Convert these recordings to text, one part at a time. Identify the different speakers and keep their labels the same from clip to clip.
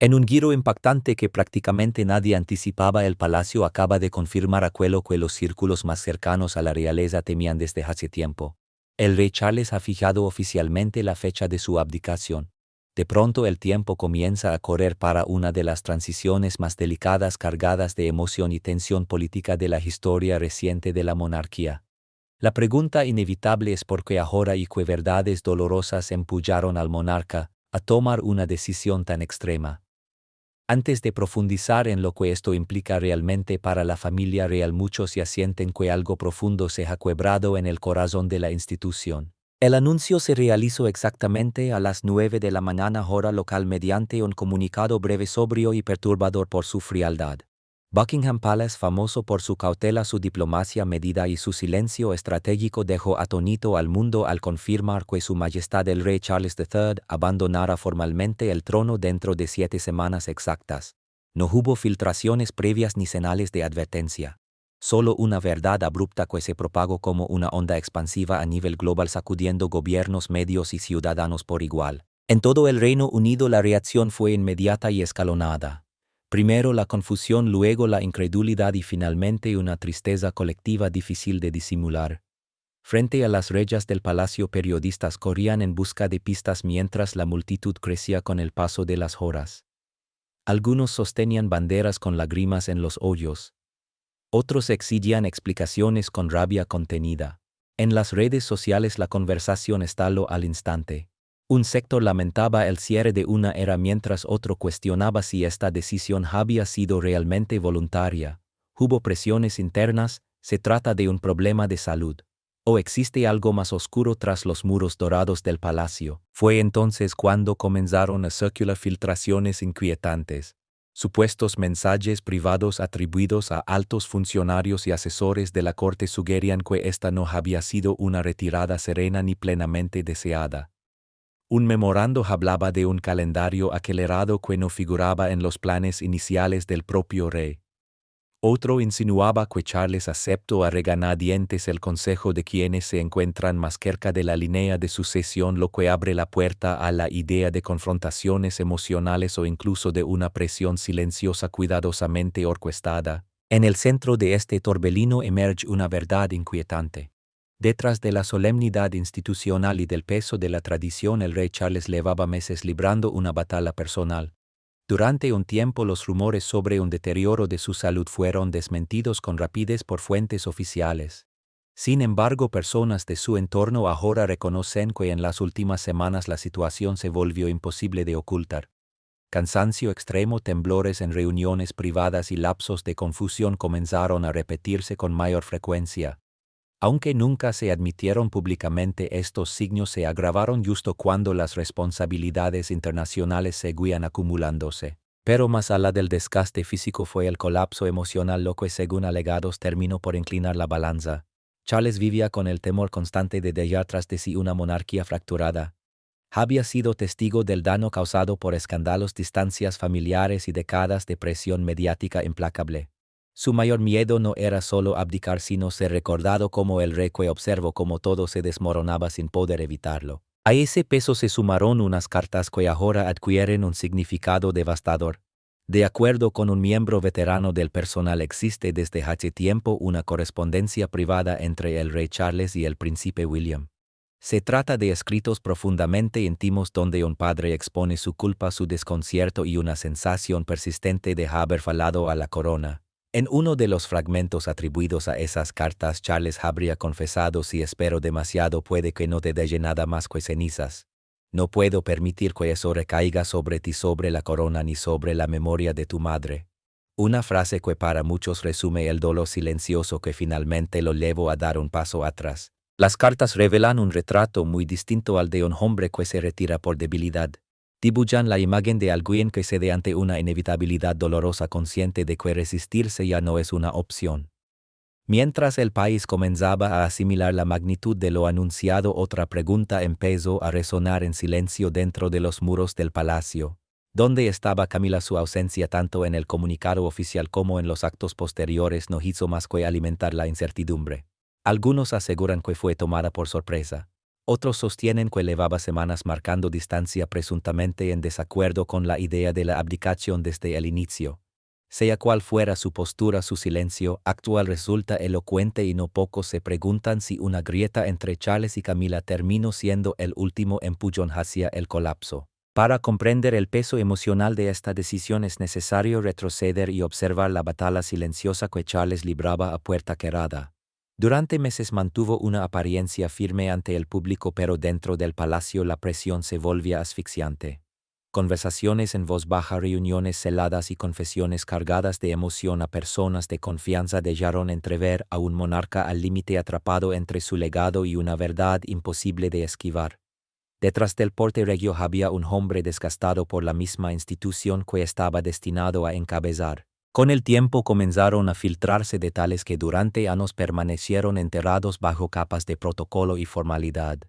Speaker 1: En un giro impactante que prácticamente nadie anticipaba, el palacio acaba de confirmar aquello que los círculos más cercanos a la realeza temían desde hace tiempo. El rey Charles ha fijado oficialmente la fecha de su abdicación. De pronto el tiempo comienza a correr para una de las transiciones más delicadas, cargadas de emoción y tensión política de la historia reciente de la monarquía. La pregunta inevitable es por qué ahora y qué verdades dolorosas empujaron al monarca a tomar una decisión tan extrema. Antes de profundizar en lo que esto implica realmente para la familia real, muchos ya sienten que algo profundo se ha quebrado en el corazón de la institución. El anuncio se realizó exactamente a las 9 de la mañana hora local mediante un comunicado breve, sobrio y perturbador por su frialdad. Buckingham Palace, famoso por su cautela, su diplomacia medida y su silencio estratégico, dejó atónito al mundo al confirmar que Su Majestad el Rey Charles III abandonara formalmente el trono dentro de 7 semanas exactas. No hubo filtraciones previas ni señales de advertencia. Solo una verdad abrupta que se propagó como una onda expansiva a nivel global, sacudiendo gobiernos, medios y ciudadanos por igual. En todo el Reino Unido la reacción fue inmediata y escalonada. Primero la confusión, luego la incredulidad y finalmente una tristeza colectiva difícil de disimular. Frente a las rejas del palacio, periodistas corrían en busca de pistas mientras la multitud crecía con el paso de las horas. Algunos sostenían banderas con lágrimas en los ojos. Otros exigían explicaciones con rabia contenida. En las redes sociales la conversación estalló al instante. Un sector lamentaba el cierre de una era mientras otro cuestionaba si esta decisión había sido realmente voluntaria. Hubo presiones internas, ¿se trata de un problema de salud? ¿O existe algo más oscuro tras los muros dorados del palacio? Fue entonces cuando comenzaron a circular filtraciones inquietantes. Supuestos mensajes privados atribuidos a altos funcionarios y asesores de la corte sugerían que esta no había sido una retirada serena ni plenamente deseada. Un memorando hablaba de un calendario acelerado que no figuraba en los planes iniciales del propio rey. Otro insinuaba que Charles aceptó a regañadientes el consejo de quienes se encuentran más cerca de la línea de sucesión, lo que abre la puerta a la idea de confrontaciones emocionales o incluso de una presión silenciosa cuidadosamente orquestada. En el centro de este torbellino emerge una verdad inquietante. Detrás de la solemnidad institucional y del peso de la tradición, el rey Charles llevaba meses librando una batalla personal. Durante un tiempo los rumores sobre un deterioro de su salud fueron desmentidos con rapidez por fuentes oficiales. Sin embargo, personas de su entorno ahora reconocen que en las últimas semanas la situación se volvió imposible de ocultar. Cansancio extremo, temblores en reuniones privadas y lapsos de confusión comenzaron a repetirse con mayor frecuencia. Aunque nunca se admitieron públicamente, estos signos se agravaron justo cuando las responsabilidades internacionales seguían acumulándose. Pero más allá del desgaste físico fue el colapso emocional lo que, según alegados, terminó por inclinar la balanza. Charles vivía con el temor constante de dejar tras de sí una monarquía fracturada. Había sido testigo del daño causado por escándalos, distancias familiares y décadas de presión mediática implacable. Su mayor miedo no era solo abdicar, sino ser recordado como el rey que observó cómo todo se desmoronaba sin poder evitarlo. A ese peso se sumaron unas cartas que ahora adquieren un significado devastador. De acuerdo con un miembro veterano del personal, existe desde hace tiempo una correspondencia privada entre el rey Charles y el príncipe William. Se trata de escritos profundamente íntimos donde un padre expone su culpa, su desconcierto y una sensación persistente de haber fallado a la corona. En uno de los fragmentos atribuidos a esas cartas, Charles habría confesado: si espero demasiado, puede que no te deje nada más que cenizas. No puedo permitir que eso recaiga sobre ti, sobre la corona, ni sobre la memoria de tu madre. Una frase que para muchos resume el dolor silencioso que finalmente lo llevó a dar un paso atrás. Las cartas revelan un retrato muy distinto al de un hombre que se retira por debilidad. Dibujan la imagen de alguien que cede ante una inevitabilidad dolorosa, consciente de que resistirse ya no es una opción. Mientras el país comenzaba a asimilar la magnitud de lo anunciado, otra pregunta empezó a resonar en silencio dentro de los muros del palacio. ¿Dónde estaba Camila? Su ausencia, tanto en el comunicado oficial como en los actos posteriores, no hizo más que alimentar la incertidumbre. Algunos aseguran que fue tomada por sorpresa. Otros sostienen que llevaba semanas marcando distancia presuntamente en desacuerdo con la idea de la abdicación desde el inicio. Sea cual fuera su postura, su silencio actual resulta elocuente y no pocos se preguntan si una grieta entre Charles y Camila terminó siendo el último empujón hacia el colapso. Para comprender el peso emocional de esta decisión es necesario retroceder y observar la batalla silenciosa que Charles libraba a puerta cerrada. Durante meses mantuvo una apariencia firme ante el público, pero dentro del palacio la presión se volvía asfixiante. Conversaciones en voz baja, reuniones celadas y confesiones cargadas de emoción a personas de confianza dejaron entrever a un monarca al límite, atrapado entre su legado y una verdad imposible de esquivar. Detrás del porte regio había un hombre desgastado por la misma institución que estaba destinado a encabezar. Con el tiempo comenzaron a filtrarse detalles que durante años permanecieron enterrados bajo capas de protocolo y formalidad.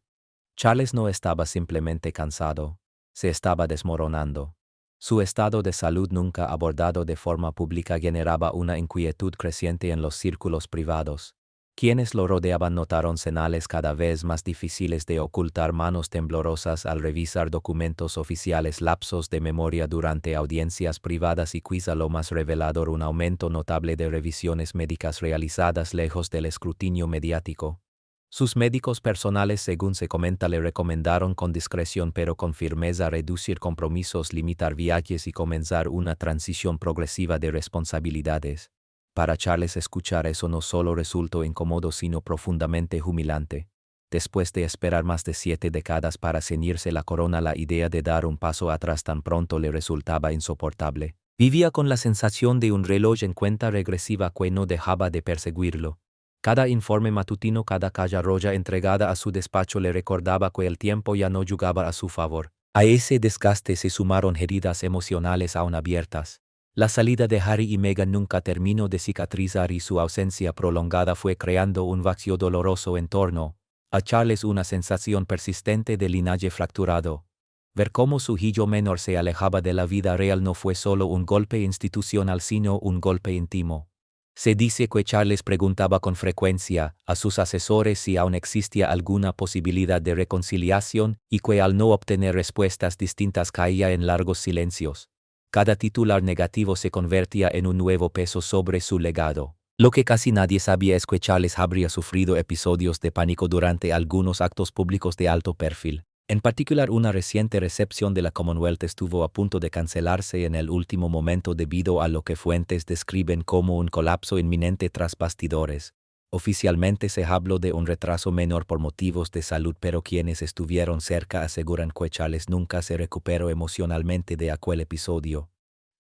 Speaker 1: Charles no estaba simplemente cansado, se estaba desmoronando. Su estado de salud, nunca abordado de forma pública, generaba una inquietud creciente en los círculos privados. Quienes lo rodeaban notaron señales cada vez más difíciles de ocultar, manos temblorosas al revisar documentos oficiales, lapsos de memoria durante audiencias privadas y, quizá lo más revelador, un aumento notable de revisiones médicas realizadas lejos del escrutinio mediático. Sus médicos personales, según se comenta, le recomendaron con discreción pero con firmeza reducir compromisos, limitar viajes y comenzar una transición progresiva de responsabilidades. Para Charles, escuchar eso no solo resultó incómodo sino profundamente humillante. Después de esperar más de 7 décadas para ceñirse la corona, la idea de dar un paso atrás tan pronto le resultaba insoportable. Vivía con la sensación de un reloj en cuenta regresiva que no dejaba de perseguirlo. Cada informe matutino, cada carta entregada a su despacho le recordaba que el tiempo ya no jugaba a su favor. A ese desgaste se sumaron heridas emocionales aún abiertas. La salida de Harry y Meghan nunca terminó de cicatrizar y su ausencia prolongada fue creando un vacío doloroso en torno a Charles, una sensación persistente de linaje fracturado. Ver cómo su hijo menor se alejaba de la vida real no fue solo un golpe institucional sino un golpe íntimo. Se dice que Charles preguntaba con frecuencia a sus asesores si aún existía alguna posibilidad de reconciliación y que al no obtener respuestas distintas caía en largos silencios. Cada titular negativo se convertía en un nuevo peso sobre su legado. Lo que casi nadie sabía es que Charles habría sufrido episodios de pánico durante algunos actos públicos de alto perfil. En particular, una reciente recepción de la Commonwealth estuvo a punto de cancelarse en el último momento debido a lo que fuentes describen como un colapso inminente tras bastidores. Oficialmente se habló de un retraso menor por motivos de salud, pero quienes estuvieron cerca aseguran que Charles nunca se recuperó emocionalmente de aquel episodio.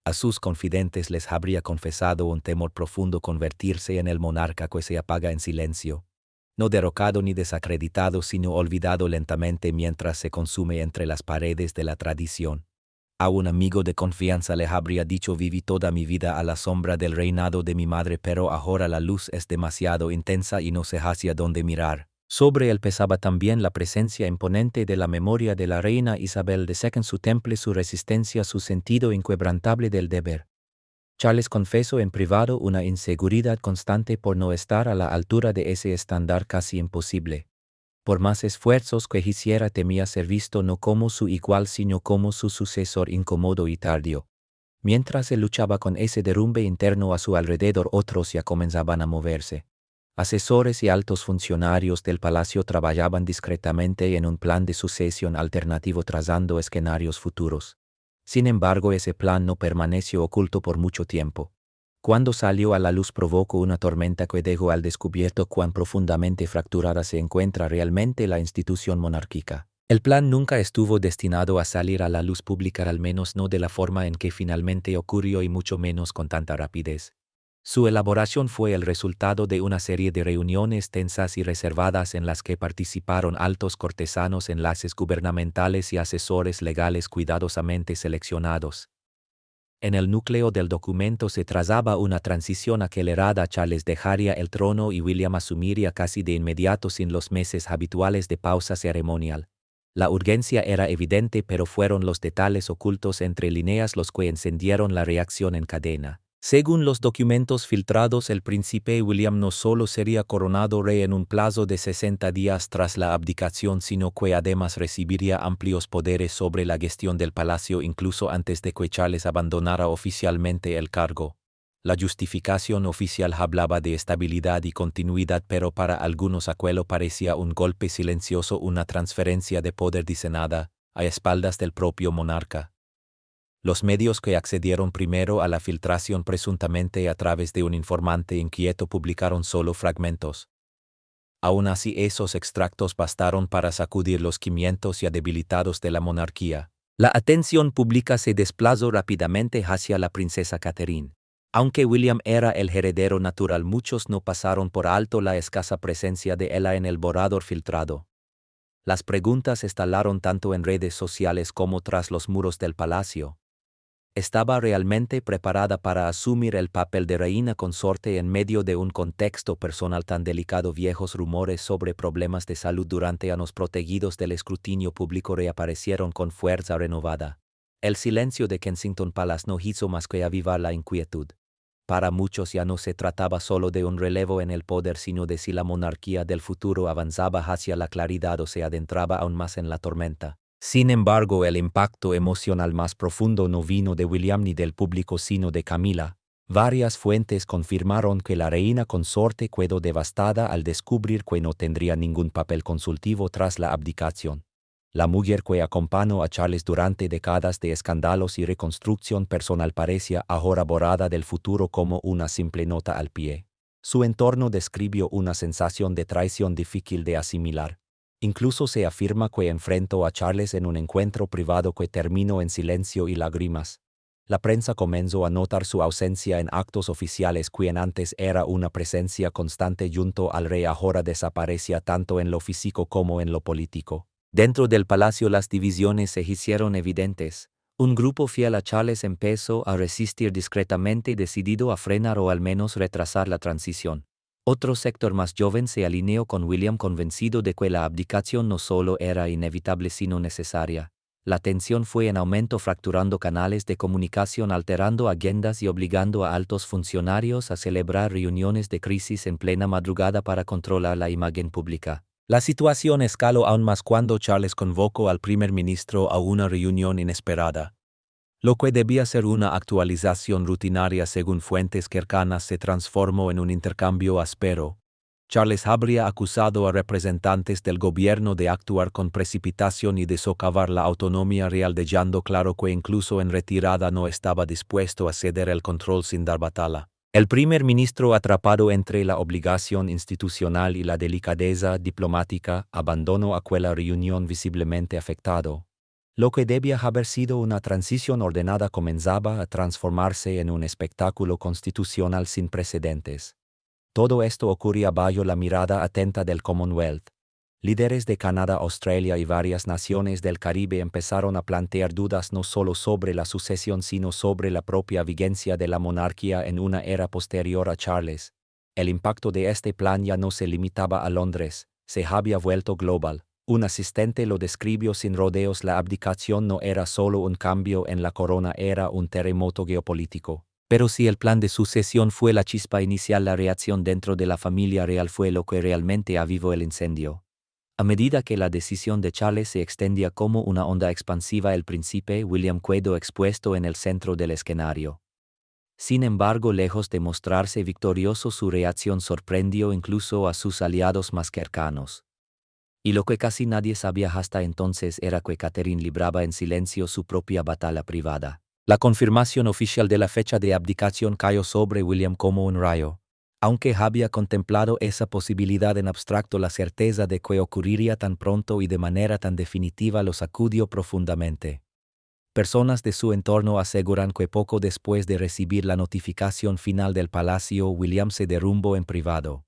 Speaker 1: A sus confidentes les habría confesado un temor profundo convertirse en el monarca que se apaga en silencio. No derrocado ni desacreditado, sino olvidado lentamente mientras se consume entre las paredes de la tradición. A un amigo de confianza le habría dicho: viví toda mi vida a la sombra del reinado de mi madre, pero ahora la luz es demasiado intensa y no sé hacia dónde mirar. Sobre él pesaba también la presencia imponente de la memoria de la reina Isabel II en su temple, su resistencia, su sentido inquebrantable del deber. Charles confesó en privado una inseguridad constante por no estar a la altura de ese estándar casi imposible. Por más esfuerzos que hiciera, temía ser visto no como su igual sino como su sucesor incómodo y tardío. Mientras él luchaba con ese derrumbe interno a su alrededor, otros ya comenzaban a moverse. Asesores y altos funcionarios del palacio trabajaban discretamente en un plan de sucesión alternativo, trazando escenarios futuros. Sin embargo, ese plan no permaneció oculto por mucho tiempo. Cuando salió a la luz, provocó una tormenta que dejó al descubierto cuán profundamente fracturada se encuentra realmente la institución monárquica. El plan nunca estuvo destinado a salir a la luz pública, al menos no de la forma en que finalmente ocurrió y mucho menos con tanta rapidez. Su elaboración fue el resultado de una serie de reuniones tensas y reservadas en las que participaron altos cortesanos, enlaces gubernamentales y asesores legales cuidadosamente seleccionados. En el núcleo del documento se trazaba una transición acelerada. Charles dejaría el trono y William asumiría casi de inmediato, sin los meses habituales de pausa ceremonial. La urgencia era evidente, pero fueron los detalles ocultos entre líneas los que encendieron la reacción en cadena. Según los documentos filtrados, el príncipe William no solo sería coronado rey en un plazo de 60 días tras la abdicación, sino que además recibiría amplios poderes sobre la gestión del palacio incluso antes de que Charles abandonara oficialmente el cargo. La justificación oficial hablaba de estabilidad y continuidad, pero para algunos aquello parecía un golpe silencioso, una transferencia de poder diseñada a espaldas del propio monarca. Los medios que accedieron primero a la filtración presuntamente a través de un informante inquieto publicaron solo fragmentos. Aún así, esos extractos bastaron para sacudir los cimientos ya debilitados de la monarquía. La atención pública se desplazó rápidamente hacia la princesa Catherine. Aunque William era el heredero natural, muchos no pasaron por alto la escasa presencia de ella en el borrador filtrado. Las preguntas estalaron tanto en redes sociales como tras los muros del palacio. ¿Estaba realmente preparada para asumir el papel de reina consorte en medio de un contexto personal tan delicado? Viejos rumores sobre problemas de salud durante años protegidos del escrutinio público reaparecieron con fuerza renovada. El silencio de Kensington Palace no hizo más que avivar la inquietud. Para muchos ya no se trataba solo de un relevo en el poder, sino de si la monarquía del futuro avanzaba hacia la claridad o se adentraba aún más en la tormenta. Sin embargo, el impacto emocional más profundo no vino de William ni del público, sino de Camila. Varias fuentes confirmaron que la reina consorte quedó devastada al descubrir que no tendría ningún papel consultivo tras la abdicación. La mujer que acompañó a Charles durante décadas de escándalos y reconstrucción personal parecía ahora borrada del futuro como una simple nota al pie. Su entorno describió una sensación de traición difícil de asimilar. Incluso se afirma que enfrentó a Charles en un encuentro privado que terminó en silencio y lágrimas. La prensa comenzó a notar su ausencia en actos oficiales. Quien antes era una presencia constante junto al rey ahora desaparecía tanto en lo físico como en lo político. Dentro del palacio las divisiones se hicieron evidentes. Un grupo fiel a Charles empezó a resistir discretamente, decidido a frenar o al menos retrasar la transición. Otro sector más joven se alineó con William, convencido de que la abdicación no solo era inevitable sino necesaria. La tensión fue en aumento, fracturando canales de comunicación, alterando agendas y obligando a altos funcionarios a celebrar reuniones de crisis en plena madrugada para controlar la imagen pública. La situación escaló aún más cuando Charles convocó al primer ministro a una reunión inesperada. Lo que debía ser una actualización rutinaria según fuentes cercanas se transformó en un intercambio áspero. Charles habría acusado a representantes del gobierno de actuar con precipitación y de socavar la autonomía real, dejando claro que incluso en retirada no estaba dispuesto a ceder el control sin dar batalla. El primer ministro, atrapado entre la obligación institucional y la delicadeza diplomática, abandonó aquella reunión visiblemente afectado. Lo que debía haber sido una transición ordenada comenzaba a transformarse en un espectáculo constitucional sin precedentes. Todo esto ocurría bajo la mirada atenta del Commonwealth. Líderes de Canadá, Australia y varias naciones del Caribe empezaron a plantear dudas no solo sobre la sucesión sino sobre la propia vigencia de la monarquía en una era posterior a Charles. El impacto de este plan ya no se limitaba a Londres, se había vuelto global. Un asistente lo describió sin rodeos: la abdicación no era solo un cambio en la corona, era un terremoto geopolítico. Pero si el plan de sucesión fue la chispa inicial, la reacción dentro de la familia real fue lo que realmente avivó el incendio. A medida que la decisión de Charles se extendía como una onda expansiva, el príncipe William quedó expuesto en el centro del escenario. Sin embargo, lejos de mostrarse victorioso, su reacción sorprendió incluso a sus aliados más cercanos. Y lo que casi nadie sabía hasta entonces era que Catherine libraba en silencio su propia batalla privada. La confirmación oficial de la fecha de abdicación cayó sobre William como un rayo. Aunque había contemplado esa posibilidad en abstracto, la certeza de que ocurriría tan pronto y de manera tan definitiva lo sacudió profundamente. Personas de su entorno aseguran que poco después de recibir la notificación final del palacio, William se derrumbó en privado.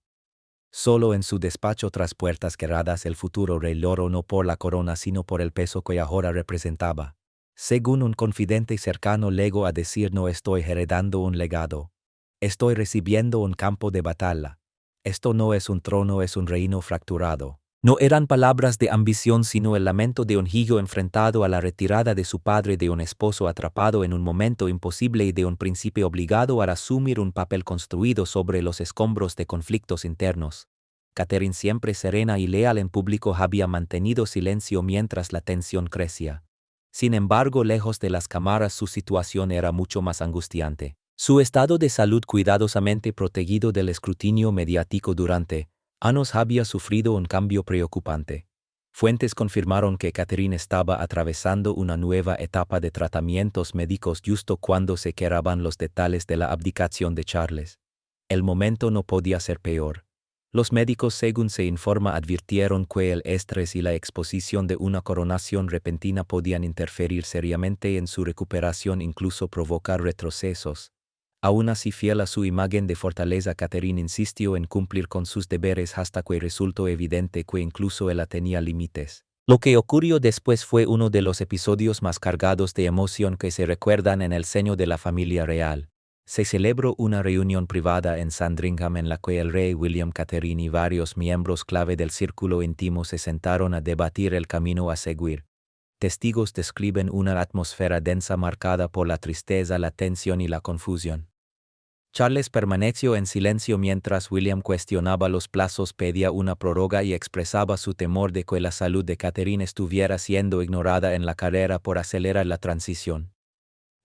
Speaker 1: Solo en su despacho tras puertas cerradas, el futuro rey lloró no por la corona sino por el peso que ahora representaba. Según un confidente cercano llegó a decir: no estoy heredando un legado. Estoy recibiendo un campo de batalla. Esto no es un trono, es un reino fracturado. No eran palabras de ambición sino el lamento de un hijo enfrentado a la retirada de su padre, de un esposo atrapado en un momento imposible y de un príncipe obligado a asumir un papel construido sobre los escombros de conflictos internos. Catherine, siempre serena y leal en público, había mantenido silencio mientras la tensión crecía. Sin embargo, lejos de las cámaras su situación era mucho más angustiante. Su estado de salud, cuidadosamente protegido del escrutinio mediático durante años, había sufrido un cambio preocupante. Fuentes confirmaron que Catherine estaba atravesando una nueva etapa de tratamientos médicos justo cuando se quebraban los detalles de la abdicación de Charles. El momento no podía ser peor. Los médicos, según se informa, advirtieron que el estrés y la exposición de una coronación repentina podían interferir seriamente en su recuperación, incluso provocar retrocesos. Aún así, fiel a su imagen de fortaleza, Catherine insistió en cumplir con sus deberes hasta que resultó evidente que incluso ella tenía límites. Lo que ocurrió después fue uno de los episodios más cargados de emoción que se recuerdan en el seno de la familia real. Se celebró una reunión privada en Sandringham en la que el rey William, Catherine y varios miembros clave del círculo íntimo se sentaron a debatir el camino a seguir. Testigos describen una atmósfera densa marcada por la tristeza, la tensión y la confusión. Charles permaneció en silencio mientras William cuestionaba los plazos, pedía una prórroga y expresaba su temor de que la salud de Catherine estuviera siendo ignorada en la carrera por acelerar la transición.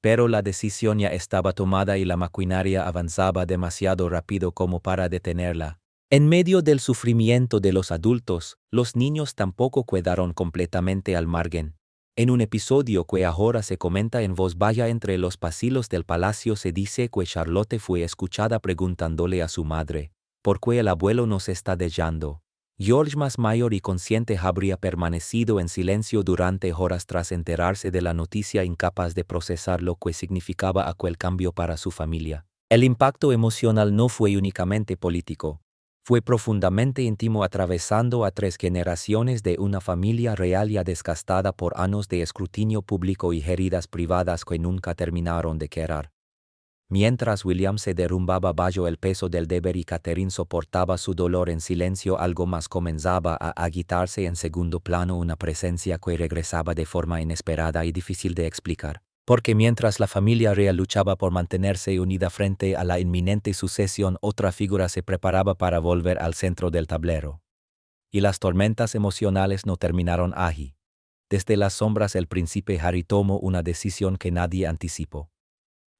Speaker 1: Pero la decisión ya estaba tomada y la maquinaria avanzaba demasiado rápido como para detenerla. En medio del sufrimiento de los adultos, los niños tampoco quedaron completamente al margen. En un episodio que ahora se comenta en voz baja entre los pasillos del palacio, se dice que Charlotte fue escuchada preguntándole a su madre, ¿por qué el abuelo nos está dejando? George, más mayor y consciente, habría permanecido en silencio durante horas tras enterarse de la noticia, incapaz de procesar lo que significaba aquel cambio para su familia. El impacto emocional no fue únicamente político. Fue profundamente íntimo, atravesando a 3 generaciones de una familia real ya desgastada por años de escrutinio público y heridas privadas que nunca terminaron de curar. Mientras William se derrumbaba bajo el peso del deber y Catherine soportaba su dolor en silencio, algo más comenzaba a agitarse en segundo plano, una presencia que regresaba de forma inesperada y difícil de explicar. Porque mientras la familia real luchaba por mantenerse unida frente a la inminente sucesión, otra figura se preparaba para volver al centro del tablero. Y las tormentas emocionales no terminaron allí. Desde las sombras, el príncipe Harry tomó una decisión que nadie anticipó.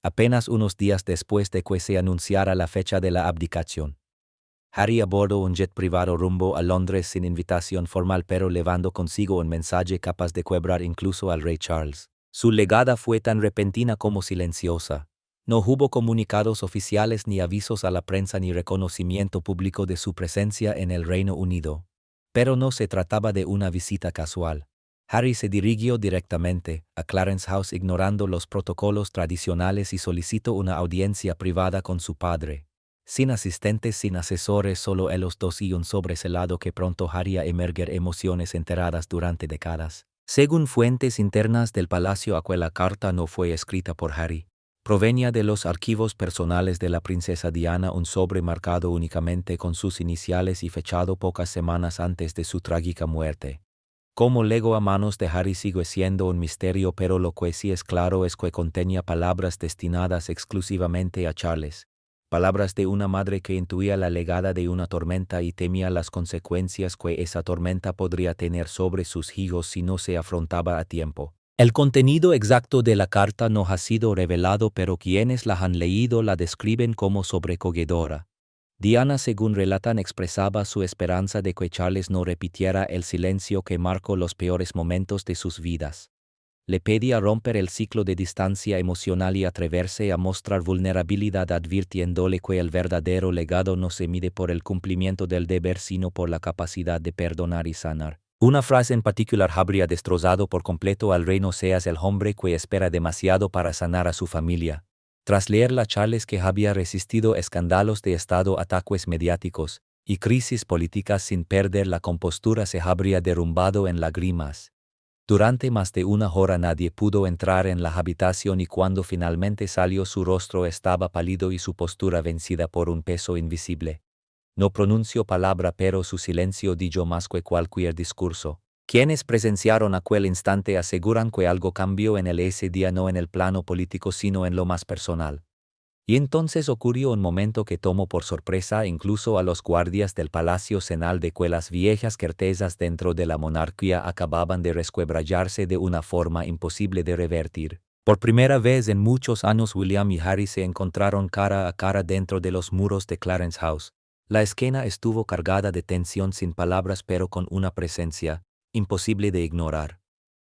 Speaker 1: Apenas unos días después de que se anunciara la fecha de la abdicación, Harry abordó un jet privado rumbo a Londres sin invitación formal, pero llevando consigo un mensaje capaz de quebrar incluso al rey Charles. Su llegada fue tan repentina como silenciosa. No hubo comunicados oficiales, ni avisos a la prensa, ni reconocimiento público de su presencia en el Reino Unido. Pero no se trataba de una visita casual. Harry se dirigió directamente a Clarence House ignorando los protocolos tradicionales y solicitó una audiencia privada con su padre. Sin asistentes, sin asesores, solo ellos dos y un sobrecelado que pronto haría emerger emociones enterradas durante décadas. Según fuentes internas del palacio, aquella carta no fue escrita por Harry. Provenía de los archivos personales de la princesa Diana, un sobre marcado únicamente con sus iniciales y fechado pocas semanas antes de su trágica muerte. Cómo llegó a manos de Harry sigue siendo un misterio, pero lo que sí es claro es que contenía palabras destinadas exclusivamente a Charles. Palabras de una madre que intuía la llegada de una tormenta y temía las consecuencias que esa tormenta podría tener sobre sus hijos si no se afrontaba a tiempo. El contenido exacto de la carta no ha sido revelado, pero quienes la han leído la describen como sobrecogedora. Diana, según relatan, expresaba su esperanza de que Charles no repitiera el silencio que marcó los peores momentos de sus vidas. Le pedía romper el ciclo de distancia emocional y atreverse a mostrar vulnerabilidad, advirtiéndole que el verdadero legado no se mide por el cumplimiento del deber, sino por la capacidad de perdonar y sanar. Una frase en particular habría destrozado por completo al rey: no seas el hombre que espera demasiado para sanar a su familia. Tras leerla, Charles, que había resistido escándalos de estado, ataques mediáticos y crisis políticas sin perder la compostura, se habría derrumbado en lágrimas. Durante más de una hora nadie pudo entrar en la habitación y cuando finalmente salió, su rostro estaba pálido y su postura vencida por un peso invisible. No pronunció palabra, pero su silencio dijo más que cualquier discurso. Quienes presenciaron aquel instante aseguran que algo cambió en él ese día, no en el plano político sino en lo más personal. Y entonces ocurrió un momento que tomó por sorpresa incluso a los guardias del Palacio Senal, de que las viejas certezas dentro de la monarquía acababan de resquebrajarse de una forma imposible de revertir. Por primera vez en muchos años William y Harry se encontraron cara a cara dentro de los muros de Clarence House. La escena estuvo cargada de tensión, sin palabras, pero con una presencia imposible de ignorar.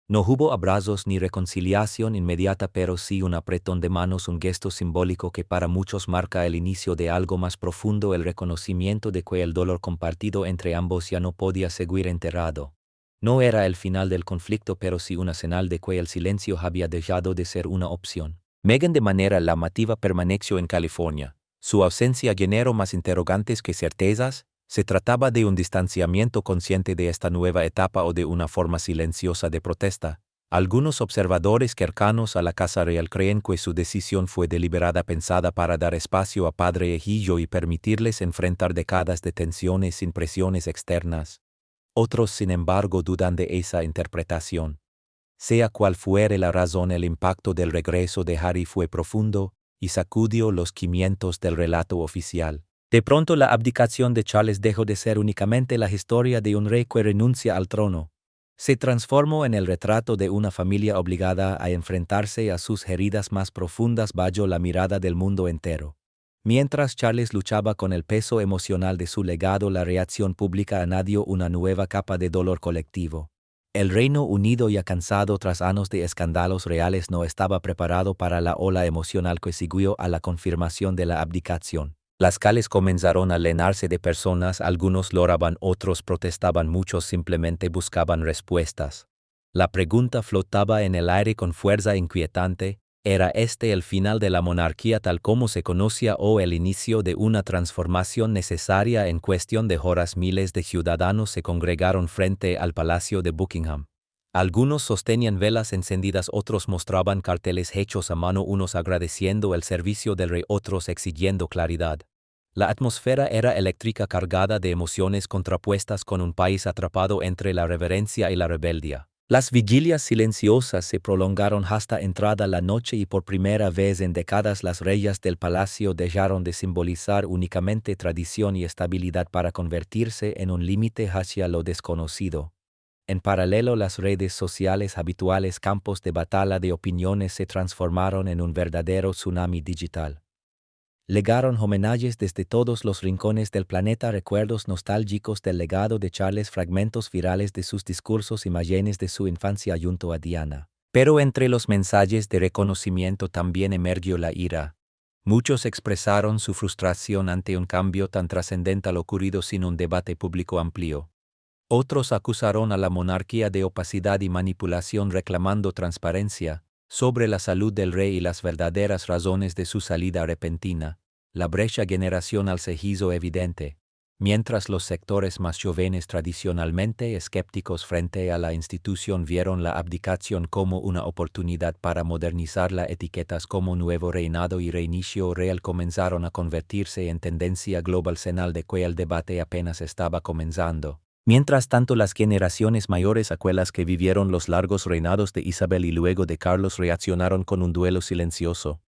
Speaker 1: No hubo abrazos ni reconciliación inmediata, pero sí un apretón de manos, un gesto simbólico que para muchos marca el inicio de algo más profundo, el reconocimiento de que el dolor compartido entre ambos ya no podía seguir enterrado. No era el final del conflicto, pero sí una señal de que el silencio había dejado de ser una opción. Meghan, de manera llamativa, permaneció en California. Su ausencia generó más interrogantes que certezas. ¿Se trataba de un distanciamiento consciente de esta nueva etapa o de una forma silenciosa de protesta? Algunos observadores cercanos a la Casa Real creen que su decisión fue deliberada, pensada para dar espacio a padre e hijo y permitirles enfrentar décadas de tensiones sin presiones externas. Otros, sin embargo, dudan de esa interpretación. Sea cual fuere la razón, el impacto del regreso de Harry fue profundo y sacudió los cimientos del relato oficial. De pronto, la abdicación de Charles dejó de ser únicamente la historia de un rey que renuncia al trono. Se transformó en el retrato de una familia obligada a enfrentarse a sus heridas más profundas bajo la mirada del mundo entero. Mientras Charles luchaba con el peso emocional de su legado, la reacción pública añadió una nueva capa de dolor colectivo. El Reino Unido, ya cansado tras años de escándalos reales, no estaba preparado para la ola emocional que siguió a la confirmación de la abdicación. Las calles comenzaron a llenarse de personas, algunos lloraban, otros protestaban, muchos simplemente buscaban respuestas. La pregunta flotaba en el aire con fuerza inquietante: ¿era este el final de la monarquía tal como se conocía o el inicio de una transformación necesaria? En cuestión de horas, miles de ciudadanos se congregaron frente al Palacio de Buckingham. Algunos sostenían velas encendidas, otros mostraban carteles hechos a mano, unos agradeciendo el servicio del rey, otros exigiendo claridad. La atmósfera era eléctrica, cargada de emociones contrapuestas, con un país atrapado entre la reverencia y la rebeldía. Las vigilias silenciosas se prolongaron hasta entrada la noche y por primera vez en décadas las reyes del palacio dejaron de simbolizar únicamente tradición y estabilidad para convertirse en un límite hacia lo desconocido. En paralelo, las redes sociales, habituales campos de batalla de opiniones, se transformaron en un verdadero tsunami digital. Legaron homenajes desde todos los rincones del planeta, recuerdos nostálgicos del legado de Charles, fragmentos virales de sus discursos, imágenes de su infancia junto a Diana. Pero entre los mensajes de reconocimiento también emergió la ira. Muchos expresaron su frustración ante un cambio tan trascendental ocurrido sin un debate público amplio. Otros acusaron a la monarquía de opacidad y manipulación, reclamando transparencia sobre la salud del rey y las verdaderas razones de su salida repentina. La brecha generacional se hizo evidente. Mientras los sectores más jóvenes, tradicionalmente escépticos frente a la institución, vieron la abdicación como una oportunidad para modernizar las etiquetas como nuevo reinado y reinicio real, comenzaron a convertirse en tendencia global, señal de que el debate apenas estaba comenzando. Mientras tanto, las generaciones mayores, aquellas que vivieron los largos reinados de Isabel y luego de Carlos, reaccionaron con un duelo silencioso.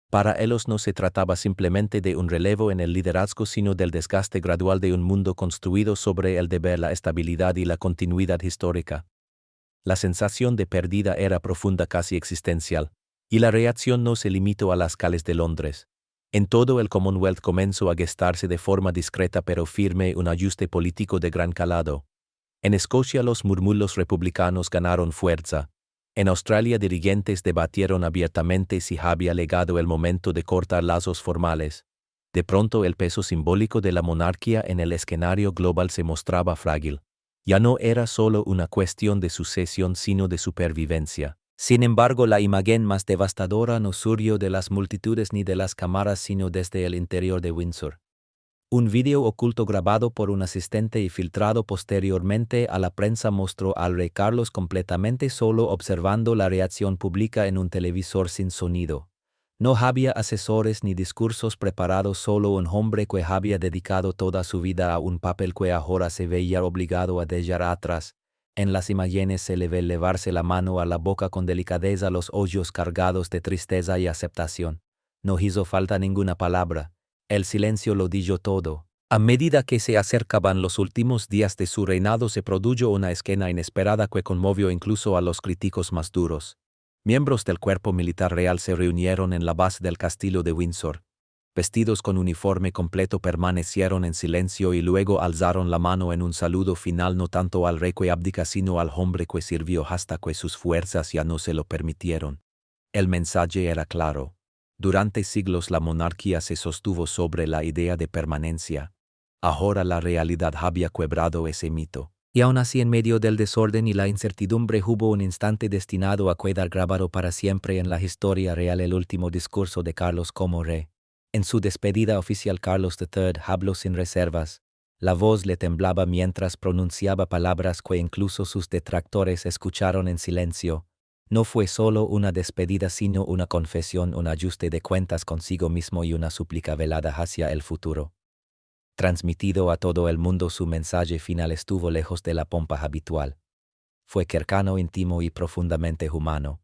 Speaker 1: Para ellos no se trataba simplemente de un relevo en el liderazgo, sino del desgaste gradual de un mundo construido sobre el deber, la estabilidad y la continuidad histórica. La sensación de pérdida era profunda, casi existencial, y la reacción no se limitó a las calles de Londres. En todo el Commonwealth comenzó a gestarse de forma discreta pero firme un ajuste político de gran calado. En Escocia los murmullos republicanos ganaron fuerza. En Australia dirigentes debatieron abiertamente si había llegado el momento de cortar lazos formales. De pronto el peso simbólico de la monarquía en el escenario global se mostraba frágil. Ya no era solo una cuestión de sucesión sino de supervivencia. Sin embargo, la imagen más devastadora no surgió de las multitudes ni de las cámaras, sino desde el interior de Windsor. Un video oculto grabado por un asistente y filtrado posteriormente a la prensa mostró al rey Carlos completamente solo, observando la reacción pública en un televisor sin sonido. No había asesores ni discursos preparados, solo un hombre que había dedicado toda su vida a un papel que ahora se veía obligado a dejar atrás. En las imágenes se le ve elevarse la mano a la boca con delicadeza, los ojos cargados de tristeza y aceptación. No hizo falta ninguna palabra. El silencio lo dijo todo. A medida que se acercaban los últimos días de su reinado, se produjo una escena inesperada que conmovió incluso a los críticos más duros. Miembros del cuerpo militar real se reunieron en la base del castillo de Windsor. Vestidos con uniforme completo, permanecieron en silencio y luego alzaron la mano en un saludo final, no tanto al rey que abdica sino al hombre que sirvió hasta que sus fuerzas ya no se lo permitieron. El mensaje era claro. Durante siglos la monarquía se sostuvo sobre la idea de permanencia. Ahora la realidad había quebrado ese mito. Y aún así, en medio del desorden y la incertidumbre, hubo un instante destinado a quedar grabado para siempre en la historia real: el último discurso de Carlos como rey. En su despedida oficial, Carlos III habló sin reservas. La voz le temblaba mientras pronunciaba palabras que incluso sus detractores escucharon en silencio. No fue solo una despedida, sino una confesión, un ajuste de cuentas consigo mismo y una súplica velada hacia el futuro. Transmitido a todo el mundo, su mensaje final estuvo lejos de la pompa habitual. Fue cercano, íntimo y profundamente humano.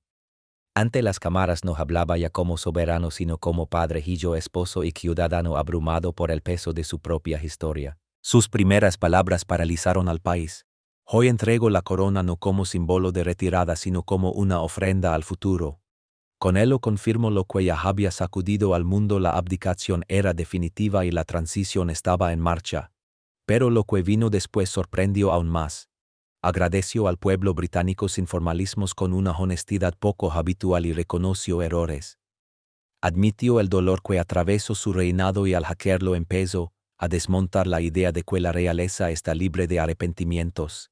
Speaker 1: Ante las cámaras no hablaba ya como soberano, sino como padre, hijo, esposo y ciudadano abrumado por el peso de su propia historia. Sus primeras palabras paralizaron al país. Hoy entrego la corona no como símbolo de retirada, sino como una ofrenda al futuro. Con ello confirmo lo que ya había sacudido al mundo: la abdicación era definitiva y la transición estaba en marcha. Pero lo que vino después sorprendió aún más. Agradeció al pueblo británico sin formalismos, con una honestidad poco habitual, y reconoció errores. Admitió el dolor que atravesó su reinado y al hackerlo empezó a desmontar la idea de que la realeza está libre de arrepentimientos.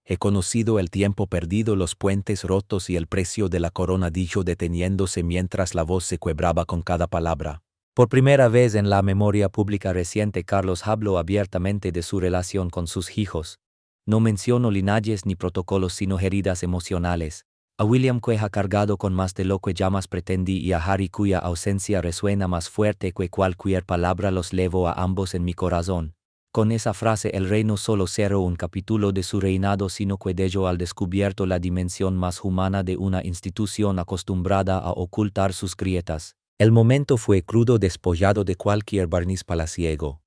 Speaker 1: He conocido el tiempo perdido, los puentes rotos y el precio de la corona, dijo, deteniéndose mientras la voz se quebraba con cada palabra. Por primera vez en la memoria pública reciente, Carlos habló abiertamente de su relación con sus hijos. No mencionó linajes ni protocolos, sino heridas emocionales. A William, que ha cargado con más de lo que jamás pretendí, y a Harry, cuya ausencia resuena más fuerte que cualquier palabra. Los llevo a ambos en mi corazón. Con esa frase el rey no solo cerró un capítulo de su reinado, sino que dejó al descubierto la dimensión más humana de una institución acostumbrada a ocultar sus grietas. El momento fue crudo, despojado de cualquier barniz palaciego.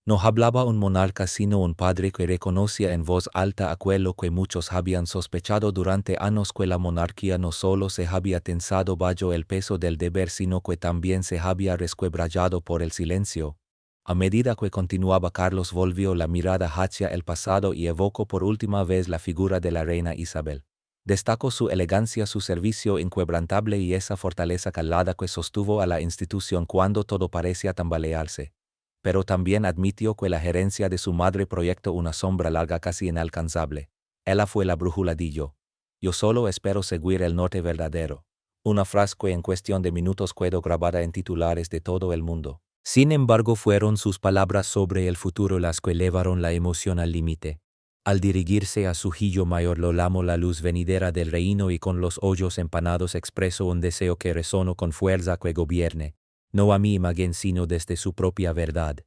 Speaker 1: No hablaba un monarca, sino un padre que reconocía en voz alta aquello que muchos habían sospechado durante años: que la monarquía no solo se había tensado bajo el peso del deber, sino que también se había resquebrajado por el silencio. A medida que continuaba, Carlos volvió la mirada hacia el pasado y evocó por última vez la figura de la reina Isabel. Destacó su elegancia, su servicio inquebrantable y esa fortaleza calada que sostuvo a la institución cuando todo parecía tambalearse. Pero también admitió que la gerencia de su madre proyectó una sombra larga, casi inalcanzable. Ella fue la brújula, dijo. Yo solo espero seguir el norte verdadero. Una frase que en cuestión de minutos quedó grabada en titulares de todo el mundo. Sin embargo, fueron sus palabras sobre el futuro las que elevaron la emoción al límite. Al dirigirse a su hijo mayor, lo llamó la luz venidera del reino, y con los ojos empanados expresó un deseo que resonó con fuerza: que gobierne, no a mi imagen, sino desde su propia verdad.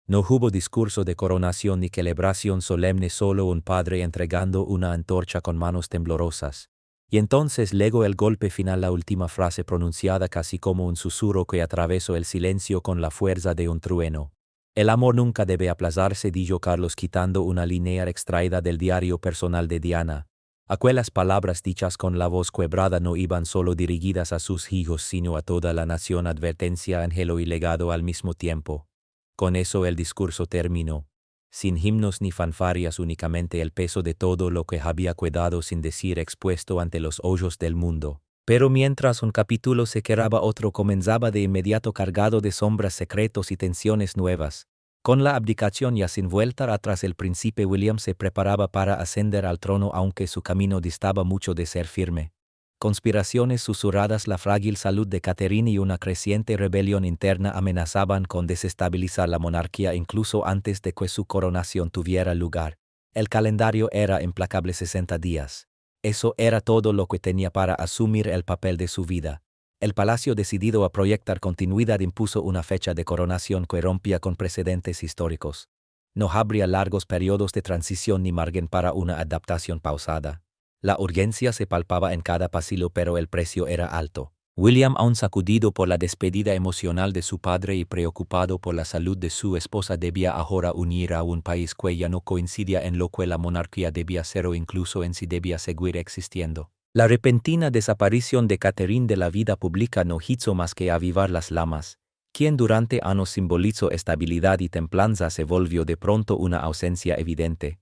Speaker 1: No hubo discurso de coronación ni celebración solemne, solo un padre entregando una antorcha con manos temblorosas. Y entonces legó el golpe final, la última frase pronunciada casi como un susurro que atravesó el silencio con la fuerza de un trueno. El amor nunca debe aplazarse, dijo Carlos, quitando una línea extraída del diario personal de Diana. Aquellas palabras dichas con la voz quebrada no iban solo dirigidas a sus hijos, sino a toda la nación: advertencia, anhelo y legado al mismo tiempo. Con eso el discurso terminó. Sin himnos ni fanfarias, únicamente el peso de todo lo que había quedado sin decir expuesto ante los ojos del mundo. Pero mientras un capítulo se cerraba, otro comenzaba de inmediato, cargado de sombras, secretos y tensiones nuevas. Con la abdicación ya sin vuelta atrás, el príncipe William se preparaba para ascender al trono, aunque su camino distaba mucho de ser firme. Conspiraciones susurradas, la frágil salud de Catherine y una creciente rebelión interna amenazaban con desestabilizar la monarquía incluso antes de que su coronación tuviera lugar. El calendario era implacable: 60 días. Eso era todo lo que tenía para asumir el papel de su vida. El palacio, decidido a proyectar continuidad, impuso una fecha de coronación que rompía con precedentes históricos. No habría largos periodos de transición ni margen para una adaptación pausada. La urgencia se palpaba en cada pasillo, pero el precio era alto. William, aún sacudido por la despedida emocional de su padre y preocupado por la salud de su esposa, debía ahora unir a un país que ya no coincidía en lo que la monarquía debía ser o incluso en si debía seguir existiendo. La repentina desaparición de Catherine de la vida pública no hizo más que avivar las llamas. Quien durante años simbolizó estabilidad y templanza se volvió de pronto una ausencia evidente.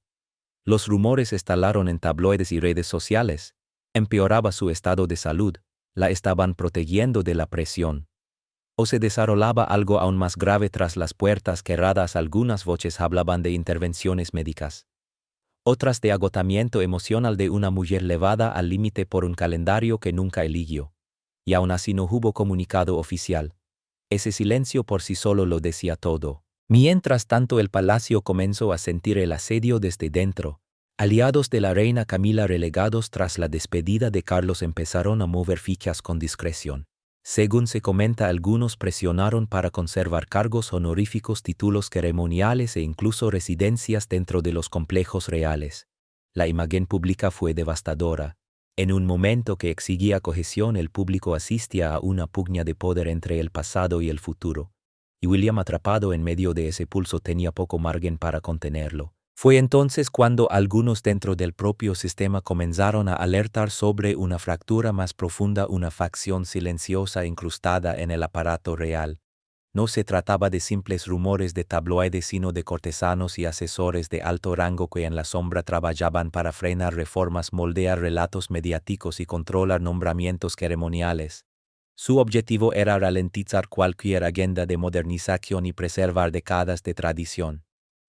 Speaker 1: Los rumores estalaron en tabloides y redes sociales. Empeoraba su estado de salud, la estaban protegiendo de la presión. O se desarrollaba algo aún más grave tras las puertas cerradas. Algunas voces hablaban de intervenciones médicas. Otras de agotamiento emocional de una mujer llevada al límite por un calendario que nunca eligió. Y aún así no hubo comunicado oficial. Ese silencio por sí solo lo decía todo. Mientras tanto, el palacio comenzó a sentir el asedio desde dentro. Aliados de la reina Camila relegados tras la despedida de Carlos empezaron a mover fichas con discreción. Según se comenta, algunos presionaron para conservar cargos honoríficos, títulos ceremoniales e incluso residencias dentro de los complejos reales. La imagen pública fue devastadora. En un momento que exigía cohesión, el público asistía a una pugna de poder entre el pasado y el futuro. Y William, atrapado en medio de ese pulso, tenía poco margen para contenerlo. Fue entonces cuando algunos dentro del propio sistema comenzaron a alertar sobre una fractura más profunda, una facción silenciosa incrustada en el aparato real. No se trataba de simples rumores de tabloides, sino de cortesanos y asesores de alto rango que en la sombra trabajaban para frenar reformas, moldear relatos mediáticos y controlar nombramientos ceremoniales. Su objetivo era ralentizar cualquier agenda de modernización y preservar décadas de tradición.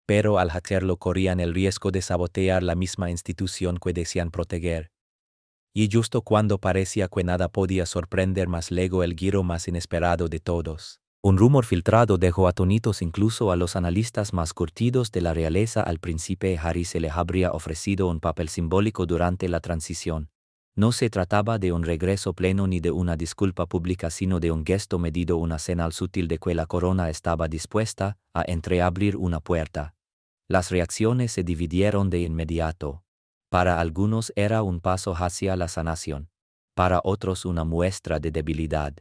Speaker 1: Pero al hacerlo corrían el riesgo de sabotear la misma institución que desean proteger. Y justo cuando parecía que nada podía sorprender más, llegó el giro más inesperado de todos. Un rumor filtrado dejó atónitos incluso a los analistas más curtidos de la realeza. Al príncipe Harry se le habría ofrecido un papel simbólico durante la transición. No se trataba de un regreso pleno ni de una disculpa pública, sino de un gesto medido, una señal sutil de que la corona estaba dispuesta a entreabrir una puerta. Las reacciones se dividieron de inmediato. Para algunos era un paso hacia la sanación, para otros una muestra de debilidad.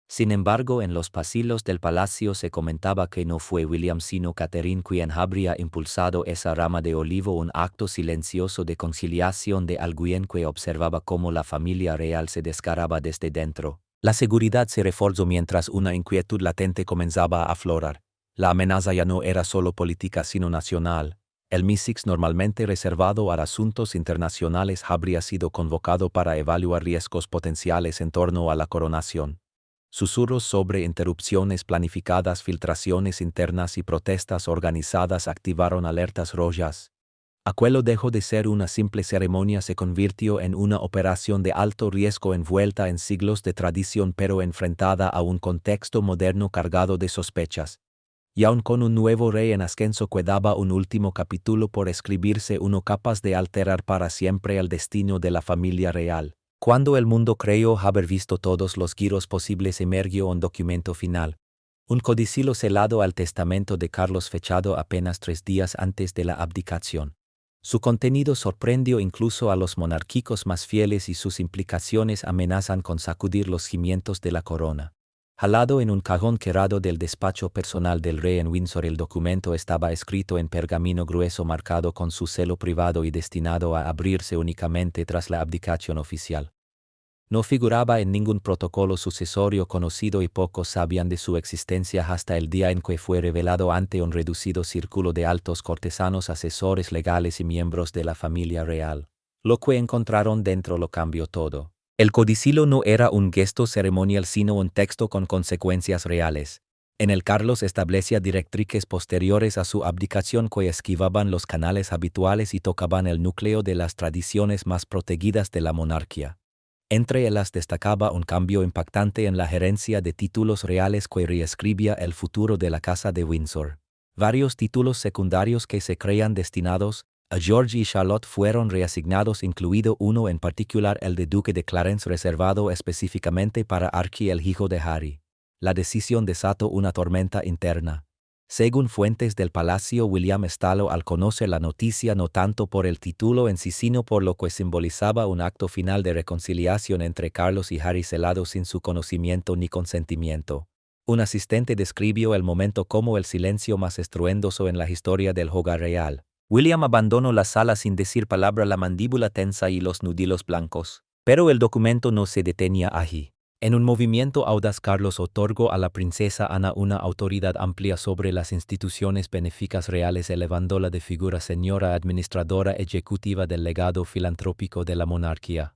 Speaker 1: Sin embargo, en los pasillos del palacio se comentaba que no fue William sino Catherine quien habría impulsado esa rama de olivo, un acto silencioso de conciliación de alguien que observaba cómo la familia real se desgarraba desde dentro. La seguridad se reforzó mientras una inquietud latente comenzaba a aflorar. La amenaza ya no era solo política sino nacional. El MI6, normalmente reservado a asuntos internacionales, habría sido convocado para evaluar riesgos potenciales en torno a la coronación. Susurros sobre interrupciones planificadas, filtraciones internas y protestas organizadas activaron alertas rojas. Aquello dejó de ser una simple ceremonia, se convirtió en una operación de alto riesgo envuelta en siglos de tradición pero enfrentada a un contexto moderno cargado de sospechas. Y aun con un nuevo rey en ascenso quedaba un último capítulo por escribirse, uno capaz de alterar para siempre el destino de la familia real. Cuando el mundo creyó haber visto todos los giros posibles, emergió un documento final. Un codicilo celado al testamento de Carlos, fechado apenas 3 días antes de la abdicación. Su contenido sorprendió incluso a los monárquicos más fieles y sus implicaciones amenazan con sacudir los cimientos de la corona. Jalado en un cajón cerrado del despacho personal del rey en Windsor, el documento estaba escrito en pergamino grueso marcado con su sello privado y destinado a abrirse únicamente tras la abdicación oficial. No figuraba en ningún protocolo sucesorio conocido y pocos sabían de su existencia hasta el día en que fue revelado ante un reducido círculo de altos cortesanos, asesores legales y miembros de la familia real. Lo que encontraron dentro lo cambió todo. El codicilo no era un gesto ceremonial sino un texto con consecuencias reales. En él Carlos establecía directrices posteriores a su abdicación que esquivaban los canales habituales y tocaban el núcleo de las tradiciones más protegidas de la monarquía. Entre ellas destacaba un cambio impactante en la gerencia de títulos reales que reescribía el futuro de la Casa de Windsor. Varios títulos secundarios que se creían destinados A George y Charlotte fueron reasignados, incluido uno en particular, el de Duque de Clarence, reservado específicamente para Archie, el hijo de Harry. La decisión desató una tormenta interna. Según fuentes del palacio, William estaló al conocer la noticia, no tanto por el título en sí sino por lo que simbolizaba un acto final de reconciliación entre Carlos y Harry, celado sin su conocimiento ni consentimiento. Un asistente describió el momento como el silencio más estruendoso en la historia del hogar real. William abandonó la sala sin decir palabra, la mandíbula tensa y los nudillos blancos. Pero el documento no se detenía allí. En un movimiento audaz, Carlos otorgó a la princesa Ana una autoridad amplia sobre las instituciones benéficas reales, elevándola de figura señora administradora ejecutiva del legado filantrópico de la monarquía.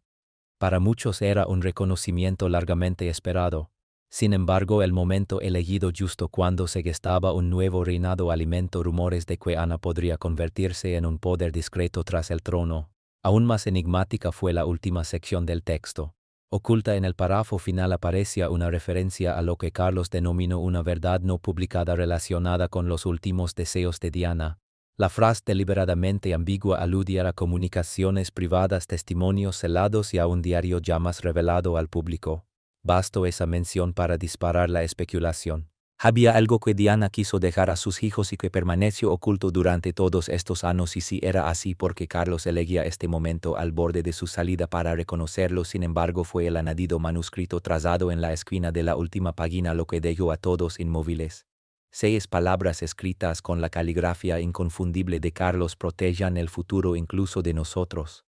Speaker 1: Para muchos era un reconocimiento largamente esperado. Sin embargo, el momento elegido justo cuando se gestaba un nuevo reinado alimentó rumores de que Ana podría convertirse en un poder discreto tras el trono. Aún más enigmática fue la última sección del texto. Oculta en el párrafo final aparecía una referencia a lo que Carlos denominó una verdad no publicada relacionada con los últimos deseos de Diana. La frase, deliberadamente ambigua, aludía a comunicaciones privadas, testimonios celados y a un diario jamás revelado al público. Bastó esa mención para disparar la especulación. Había algo que Diana quiso dejar a sus hijos y que permaneció oculto durante todos estos años, y si era así porque Carlos elegía este momento al borde de su salida para reconocerlo, sin embargo fue el añadido manuscrito trazado en la esquina de la última página lo que dejó a todos inmóviles. 6 palabras escritas con la caligrafía inconfundible de Carlos: protejan el futuro incluso de nosotros.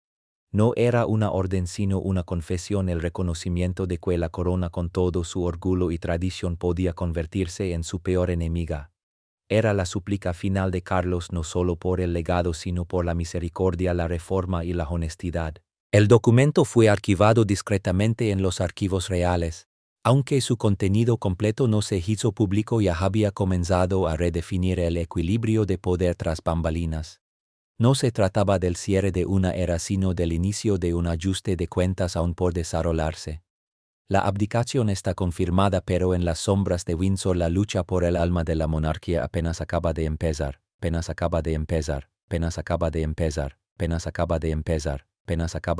Speaker 1: No era una orden sino una confesión, el reconocimiento de que la corona con todo su orgullo y tradición podía convertirse en su peor enemiga. Era la súplica final de Carlos, no solo por el legado sino por la misericordia, la reforma y la honestidad. El documento fue archivado discretamente en los archivos reales. Aunque su contenido completo no se hizo público, ya había comenzado a redefinir el equilibrio de poder tras bambalinas. No se trataba del cierre de una era sino del inicio de un ajuste de cuentas aún por desarrollarse. La abdicación está confirmada, pero en las sombras de Windsor la lucha por el alma de la monarquía apenas acaba de empezar, apenas acaba de empezar, apenas acaba de empezar, apenas acaba de empezar, apenas acaba